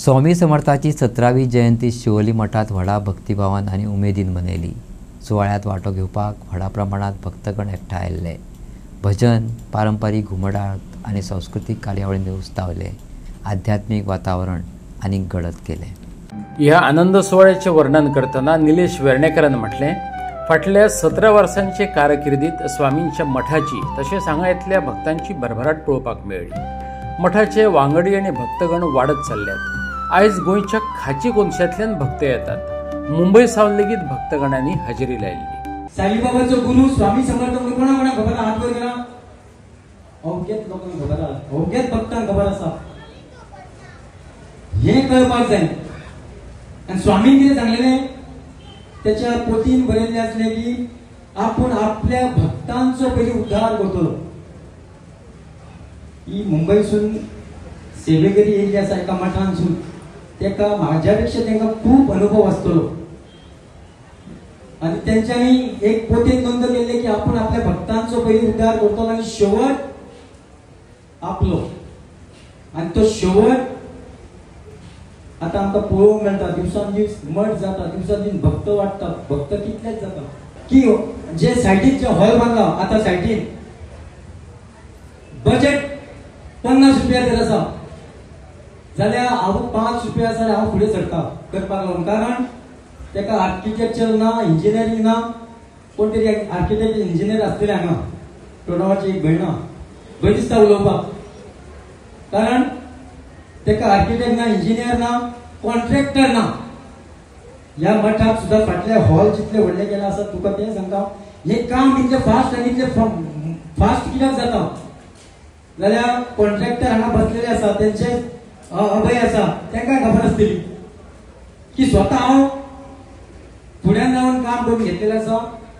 स्वामी समर्थाची 17वी जयंती शिवोली मठात व्हडा भक्तिभावान आनी उमेदीन मनयली। सुवाळ्यात वांटो घेवपाक व्हडा प्रमाणात भक्तगण एकठांय आयिल्ले। भजन, पारंपारीक घुमटाळ आनी सांस्कृतीक कार्यावळींनी उस्तावले। आध्यात्मिक वातावरण आनीक गडद केले। ह्या आनंद सोहळ्याचे वर्णन करताना निलेश वेर्णेकरान म्हटले, फाटल्या 17 वर्सांचे कारकिर्दीत स्वामींच्या मठाची तशेंच हांगा येतल्या भक्तांची भरभराट पळोवपाक मेळ्ळी। मठाचे वांगडी आनी भक्तगण वाडत चल्ल्यात। आयज गोंयच्या खाची कोनशांतल्यान भक्त येतात। मुंबय सावन लेगीत भक्तगणांनी हजेरी लायिल्ली। साईबाबाचो गुरु स्वामी समर्थ कोणा खबर हात वर करा। अवघ्यात लोकांक खबर आसा, अवघ्यात भक्तांक खबर आसा, हे कळपाक जाय। आणि स्वामीन कितें सांगलेलें, त्याच्या पोतीन बरयल्लें आसलें की आपूण आपल्या भक्तांचो पयलीं उद्धार करतलो। ही मुंबयसून सेवेकरी येयल्ली आसा एका मठांसून, तेका म्हाज्या पेक्षा तांकां खूब अनुभव आसतलो। आणि त्यांच्यानी एक पोतेन नोंद केल्ले की आपूण आपल्या भक्तांचो पयलीं उद्धार करतलो आनी शेवट आपलो। आणि तो शेवट आता आमकां पळोवंक मेळटा। दिवसान दीस मठ जाता, दिवसान दीस भक्त वाडटा, भक्त कितलेच जाता की जे सायटीन जे हॉल बांदला, आता सायटीन बजेट 50 रुपया जर आसा जाल्यार हांव 5 रुपया आसा हांव फुडें सरता करपाक लागून। कारण तेका आर्किटेक्चर ना, इंजिनियरींग ना, कोण तरी आर्किटेक्ट इंजिनियर आसतले हांगा। प्रणवाची एक भयण भंय दिसता उलोवपाक, कारण तेका आर्किटेक्ट ना, इंजिनियर ना, कॉन्ट्रॅक्टर ना। ह्या मठाक सुद्धा फाटले हॉल जितले व्हडले केले आसा, तुका तें सांगता, हे काम इतले फास्ट आनी इतले फास्ट कित्याक जाता जाल्यार कॉन्ट्रॅक्टर हांगा बसलेले आसा, तेंचे अभय आसा, तांकां खबर आसतली की स्वता हांव फुड्यान जावन काम करून घेतलेलें आसा।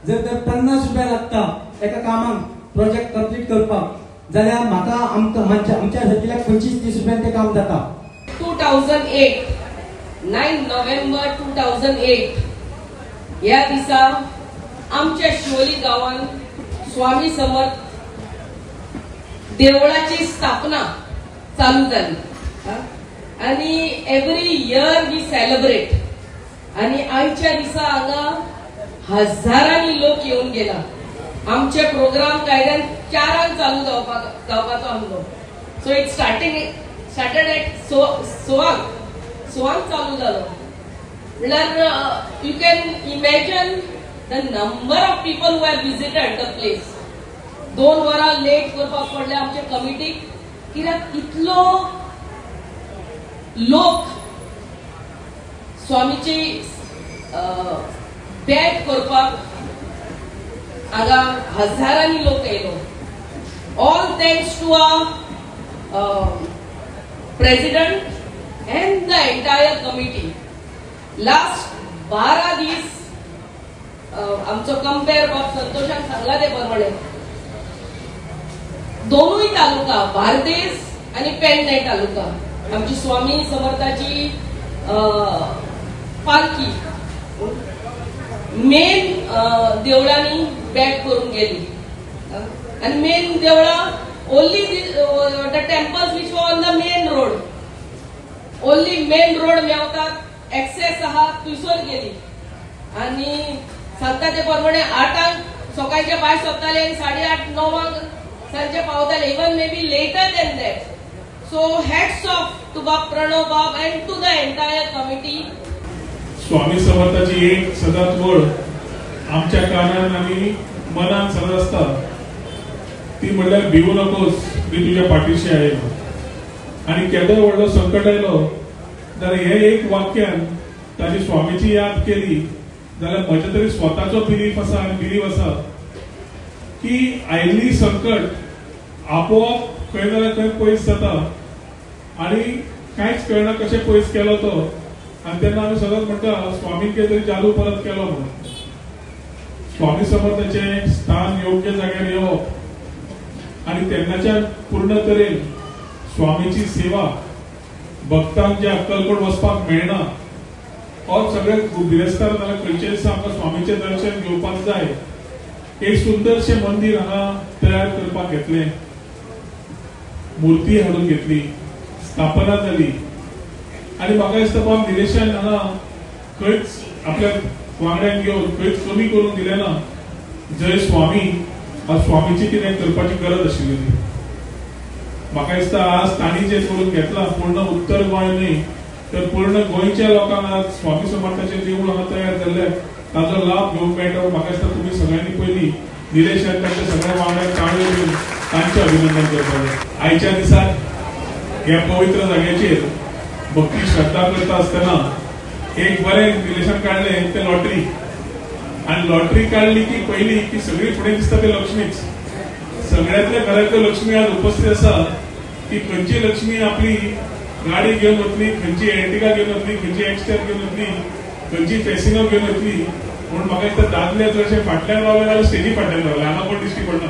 जर तर 50 रुपया लागता एका कामाक प्रोजेक्ट कंप्लीट करपाक जाल्यार म्हाका आमच्या सारकिल्ल्या 25-30 रुपयान तें काम जाता। 2008 9 नोव्हेंबर 2008 ह्या दिसा आमच्या शिवोली गावान स्वामी समर्थ देवळाची स्थापना चालू जाली। आणि एव्हरी इयर वी सेलिब्रेट। आणि आजच्या दिसा हांगा हजारांनी लोक येऊन गेला। आमचे प्रोग्राम कायद्यान 4 चालू जावपाचो आसलो। सो इट स्टार्टेड एट 6 चालू जालो। म्हळ्यार you can imagine the number of people who have visited the place. 2 वरां लेट करपाक पडले आमचे कमिटीक, कित्याक इतलो लोक स्वामीची भेट करपाक हांगा हजारांनी लोक येयलो। All thanks to our president and the entire committee. Last 12 दीस आमचो कंपेअर बाब संतोषान सांगला ते प्रमाणे दोनूय तालुका बार्देस आणि पेडणे तालुका आमची स्वामी समर्थाची पालखी मेन देवळांनी बॅक करून गेली। आणि मेन देवळा only the temples which were on the main road, only main road मेवतात, एक्सेस आहा थंयसर गेली। आणि सांगता ते प्रमाणे 8 सकाळचे भायर सरताले आनी 8:30-9 सांजे पावताले, even may be later than that. So hats off to Bab Pranav Bab and to the entire committee. स्वामी समर्थाची एक सदांच वळ आमच्या कानान आणि मनान सदांच आसता, ती म्हणल्यार भिवू नकोस, मी तुझ्या पाठीशी आहे। आणि केदो व्हडलो संकट आयलो जाल्यार हे एक वाक्यान ताची स्वामीची याद केली जाल्यार म्हजे तरी स्वताचो बिलीफ आसा की आयिल्ली संकट आपोआप खंय ना खंय पयस जाता आणि कांयच कळना कशें पयस केलो तो। आणि तेन्ना आमी सदांच म्हणटा स्वामीन कितें तरी जादू परत केलो म्हणून। स्वामी समर्थाचे स्थान योग्य जाग्यार येवप आणि तेन्नाच्या पूर्ण तरेन स्वामीची सेवा भक्तांक जे अक्कलकोट वचपाक मेळना, और सगळे गिरेस्तार नाल्यार खंयचे दिसा आमकां स्वामीचें दर्शन घेवपाक जाय, एक सुंदरशें मंदिर हांगा तयार करपाक घेतलें। मूर्ती हाडून घेतली, स्थापना झाली आणि म्हाका दिसता बाब निलेशान हांगा खंयच आपल्या वांगड्यांक घेवन खंयच कमी करून दिलें ना. जय स्वामी आज स्वामीची कितें करपाची गरज आशिल्ली. म्हाका दिसता आज तांणी जे करून घेतला पूर्ण उत्तर गोंय न्ही तर पूर्ण गोंयच्या लोकांक आज स्वामी समर्थाचे देवूळ हांगा तयार जाल्ले ताजो लाभ घेवंक मेळटा. म्हाका दिसता तुमी सगळ्यांनी पयलीं निलेशान तांच्या सगळ्या वांगड्यांक ताळयो दिवन तांचें अभिनंदन करपाक. आयच्या दिसाक ह्या पवित्र जाग्याचेर भक्ती श्रद्धा करता आसतना एक बरें निलेशान काडलें तें लॉटरी. आणि लॉटरी काढली की पहिली की सगळी फुडें दिसता ते लक्ष्मीच. सगळ्यातल्या घरांतल्यो लक्ष्मी आज उपस्थित आसा की खंयची लक्ष्मी आपली गाडी घेवन वतली, खंयची एर्टिगा घेवन वतली, खंयची एक्स्टर घेवन वतली, खंयची फेसिनो घेवन वतली. म्हणून म्हाका दिसता दादले जशे फाटल्यान रावले जाल्यार स्टेजी फाटल्यान रावले हांगा कोण दिश्टी पडना.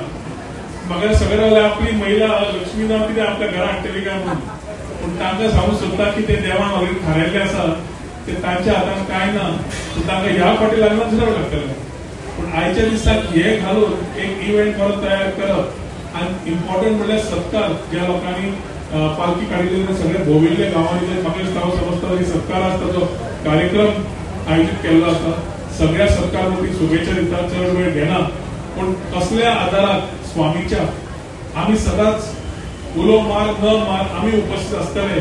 म्हाका सगळे रावले आपली महिला लक्ष्मी जावन कितें आपल्या घरा हाडटली काय म्हणून. पूण तांकां सांगूंक सोदता की ते देवान ऑलरेडी थारायल्लें आसा ते तांच्या हातान काय ना. तांकां ह्या फाटी लग्नात जावं लागतलें. पूण आयच्या दिसाक हे घालून एक इव्हेंट बरो तयार करप आनी इम्पॉर्टंट म्हणल्यार सत्कार ज्या लोकांनी पालखी काडिल्ले सगळे भोंविल्ले गांवांनी म्हाका दिसता हांव समजता की सत्कार आसता जो कार्यक्रम आयोजीत केल्लो आसा. सगळ्या सत्कार मती शुभेच्छा दिता, चड वेळ घेना. पूण कसल्या आदाराक स्वामीच्या आमी सदांच उलो मार न मार आमी उपस्थित आसतले